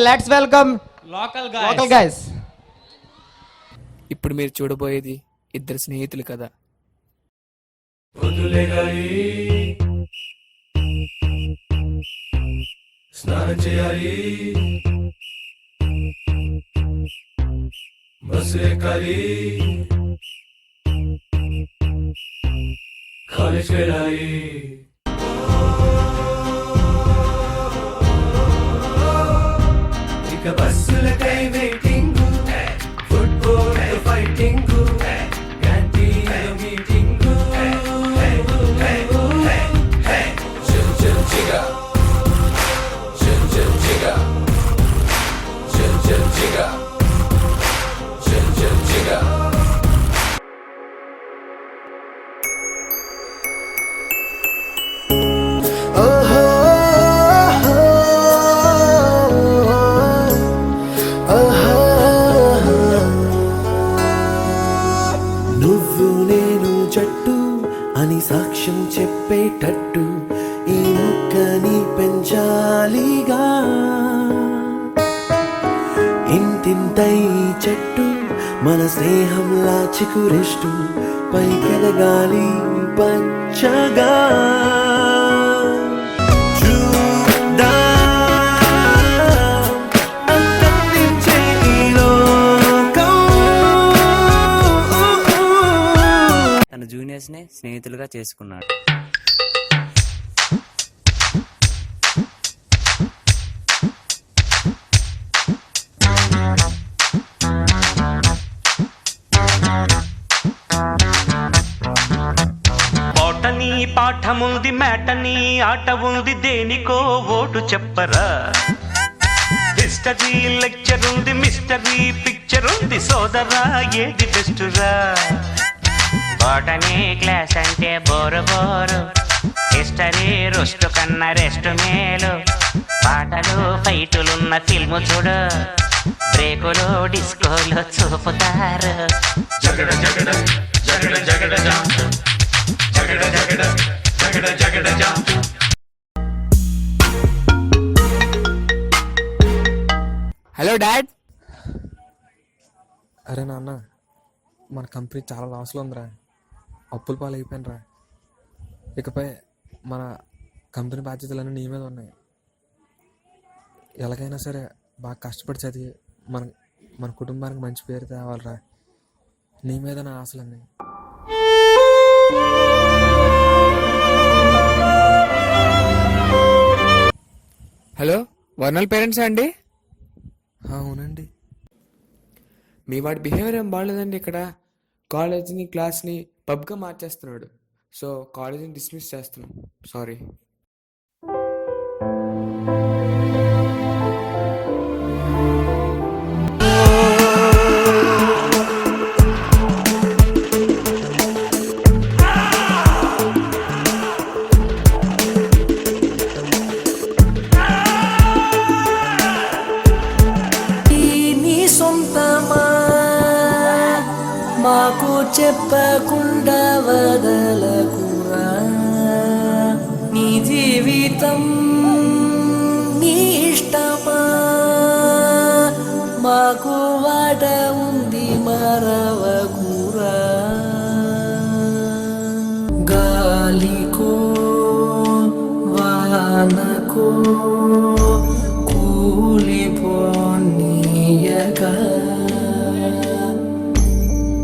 Let's welcome local guys. ఇప్పుడు మీరు చూడబోయేది ఇద్దరు స్నేహితులు కదా. స్నానం చేయాలి, బస్సు ఎక్కాలి, కాలేజ్ వెళ్ళాలి. ఇక బస్సులకై waiting, football fighting, canteen meeting. Chill chill చిగా, చిల్ చిల్ చిగా, చిల్ చిల్ చిగా, చిల్ చిల్ చిగా. నువ్వు నేను జట్టు అని సాక్ష్యం చెప్పేటట్టు ఈ మొక్కని పెంచాలిగా. ఇంతింతై చెట్టు మన స్నేహంలా చికురెస్టు పైకెదగాలి పచ్చగా. తన జూనియర్స్ ని స్నేహితులుగా చేసుకున్నాడు. పాటని పాఠముంది, మేటని ఆట ఉంది, దేనికో ఓటు చెప్పరా. హిస్టరీ లెక్చర్ ఉంది, మిస్టరీ పిక్చర్ ఉంది, సోదరా ఏది బెస్టురా. బాటనీ క్లాస్ అంటే బోరు బోరు, హిస్టరీ రుస్టు కన్నా రెస్ట్ మేలు. పాటలు ఫైటులున్న ఫిల్ము చూడు, బ్రేకులు డిస్కోలు చూపుతారు. జగడ జగడ జగడ జగడ జా, జగడ జగడ జగడ జగడ జా. Hello dad. అరే నాన్న, మన కంపెనీ చాలా లాస్లో ఉందిరా, అప్పుల పాలు అయిపోయినరా. ఇకపై మన కంపెనీ బాధ్యతలన్నీ నీ మీద ఉన్నాయి. ఎలాగైనా సరే బాగా కష్టపడి చదివి మన మన కుటుంబానికి మంచి పేరు తేవాలరా. నీ మీద నా ఆశలన్నీ. హలో, వర్నల్ పేరెంట్సా అండి? అవునండి. మీ వాడి బిహేవియర్ ఏం బాగలేదండి. ఇక్కడ కాలేజ్ని క్లాస్ని పబ్గా మార్చేస్తున్నాడు. సో కాలేజీని డిస్మిస్ చేస్తున్నాం. సారీ. మాకు చెప్పకుండా వదలకురా. నీ జీవితం నీ ఇష్టమా, మాకు వాట ఉంది మరవకురా. గాలికో వానకో కూలిపోనీయగా,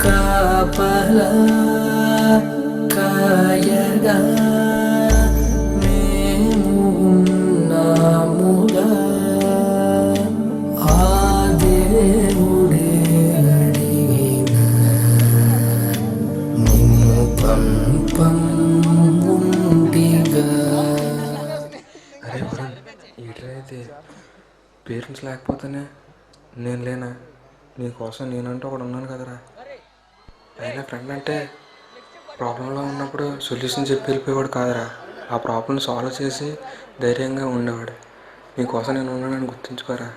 కాపలా కాయగా మేము ఉన్నాముగా. ఆ దేవుడే అడిగిన నిన్ను పంపం ఉంటిగా. అరే వరుణ్, అయితే పేరెంట్స్ లేకపోతేనే నేను లేనా? నీకోసం నేనంటూ ఒకడు ఉన్నాను కదరా. అయినా ఫ్రెండ్ అంటే ప్రాబ్లంలో ఉన్నప్పుడు సొల్యూషన్ చెప్పి వెళ్ళిపోయేవాడు కాదురా. ఆ ప్రాబ్లమ్ని సాల్వ్ చేసి ధైర్యంగా ఉండేవాడు. నీకోసం నేను ఉన్నానని గుర్తుంచుకోరా.